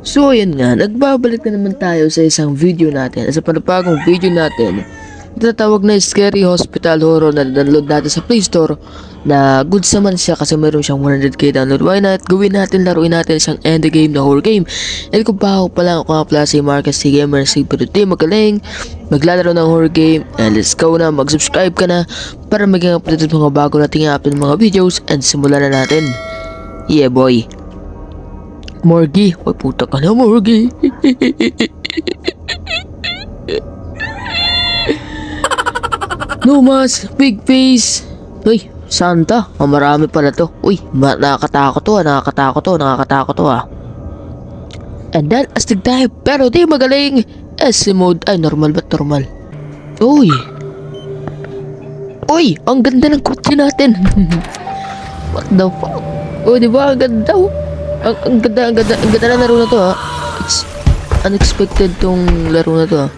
So ayun nga, nagbabalik na naman tayo sa isang video natin. Sa panibagong video natin, tinatawag na Scary Hospital Horror na download natin sa Play Store. Na goods naman siya kasi meron siyang 100k download. Why not? Gawin natin, laruin natin siyang end game na horror game. And kung pa ako pa lang, ako nga pala si Marcus C. Gamer, si Piruti magaling maglalaro ng horror game. And let's go na, mag-subscribe ka na para maging updated mga bago nating i-upload mga videos. And simulan na natin. Yeah boy. Morgie, wag puta ka na Morgie. No mas, big face. Uy, Santa, marami pala to. Uy, nakakatakot to ah. And then, astig tayo, pero di magaling. S mode, ay normal ba normal? Uy. Uy, ang ganda ng kotse natin. What the fuck? Oh, di ba? Ang ganda oh. Ang ganda na laro na to ha. It's unexpected tong laro na to ha.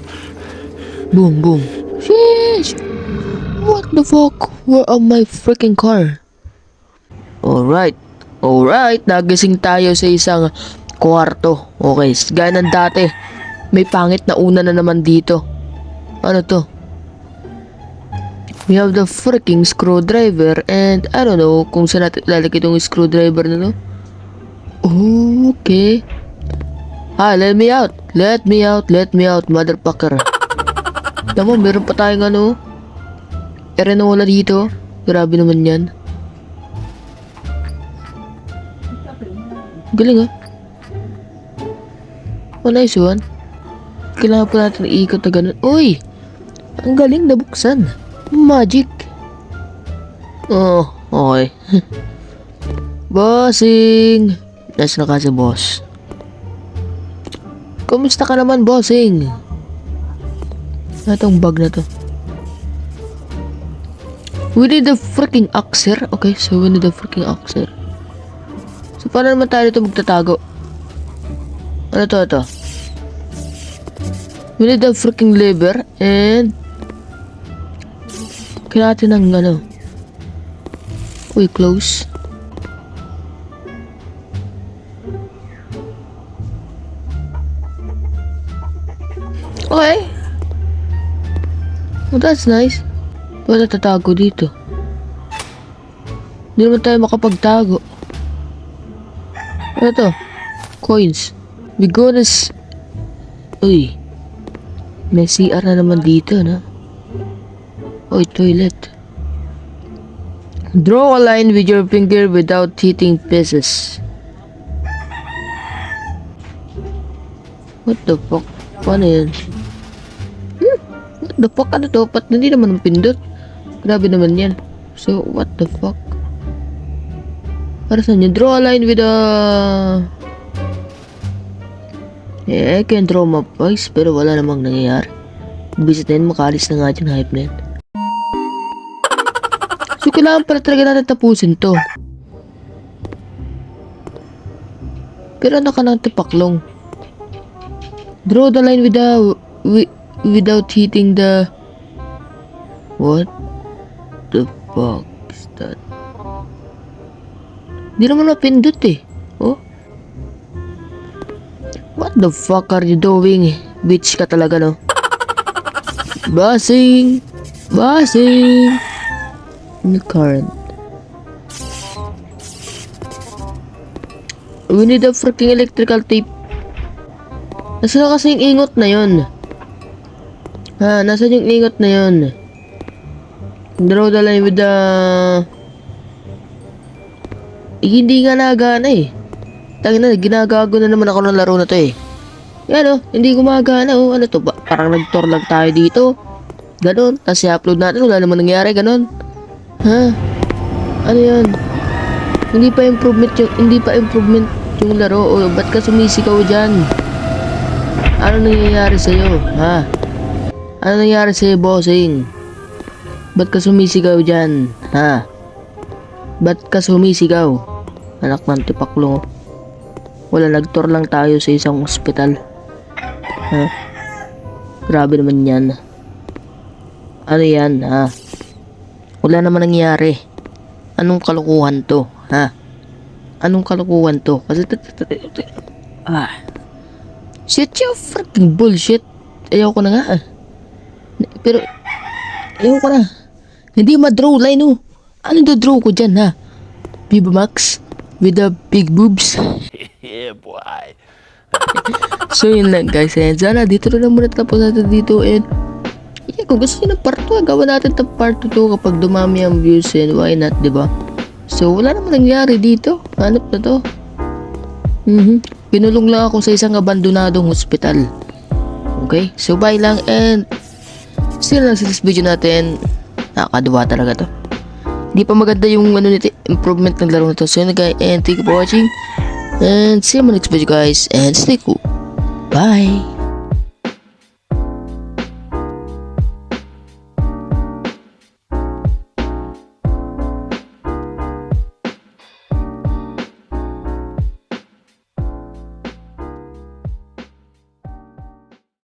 Boom, boom. Sheesh! What the fuck? Where are my freaking car? Alright. Nagising tayo sa isang kwarto. Okay, gaya ng dati. May pangit na una na naman dito. Ano to? We have the freaking screwdriver and I don't know kung saan natin lalagay itong screwdriver na to. Okay. Let me out, motherfucker. Tama, meron pa tayong ano. Erenola dito. Grabe naman yan. Galing ah. Oh, nice one. Kailangan pa natin iikot na ganun. Uy! Ang galing, nabuksan. Magic. Oh, okay. Bossing! Nice na kasi boss. Kumusta ka naman bossing? Itong bag na to. We need the freaking axer. Okay, so we need the freaking axer. So paano naman tayo dito magtatago? Ano to ito? We need the freaking lever and kailangan natin ng ano. Uy, close. Okay. Oh, that's nice. Wala tatago dito. Hindi naman tayo makapagtago. Ano to? Coins. Bigones. Uy. May CR na naman dito, no? Uy, toilet. Draw a line with your finger without hitting pieces. What the fuck? Paano yan? What the fuck? Ano to? Pat hindi naman pindot. Grabe naman yan. So, what the fuck? Para saan yun? Draw a line with a... I can draw my voice pero wala namang nangyayari. Visit na yun, makalis na nga dyan, hype na yun. So, kailangan pala talaga natin tapusin to. Pero ano ka ng tipaklong? Draw the line without hitting the... What the fuck is that? Di naman napindot eh. Oh? What the fuck are you doing? Bitch ka talaga no? Bossing! In the current. We need a freaking electrical tape. Nasaan na kasi yung ingot na yun? Nasaan yung ingot na yun? Draw the line with the... hindi nga nagana eh. Tangin na, ginagago na naman ako ng laro na to eh. Yan oh, hindi gumagana oh. Ano to ba? Parang nag-tour lang tayo dito. Ganon, tapos i-upload natin, wala naman nangyari, ganon. Ano yan? Hindi pa improvement yung laro. O, ba't ka sumisigaw dyan? Ano nangyayari sa'yo? Ano nangyayari sa'yo, bossing? Ba't ka sumisigaw dyan? Ba't ka sumisigaw? Anak ng tipaklong. Wala, nag-tour lang tayo sa isang ospital. Grabe naman yan. Ano yan, Wala naman nangyari. Anong kalokohan to, Anong kalokohan to? Kasi Shit you freaking bullshit. Ayaw ko na nga. Pero, ayaw ko na. Hindi ma-draw line oh. Ano do-draw ko dyan ha? Viva Max? With the big boobs? Yeah, boy. So yun lang guys. And sana dito na lang muna tapos natin dito. And yeah, kung gusto nyo ng part 2, gawin natin ng part 2 kapag dumami ang views. And why not, diba? So wala naman nangyari dito. Hanap na to. Pinulong lang ako sa isang abandonadong hospital. Okay? So bye lang and still lang sa this video natin. Nakakadawa talaga to. Hindi pa maganda yung improvement ng laro na to. So yun guys, and thank you for watching. And see you in my next video guys. And stay cool. Bye!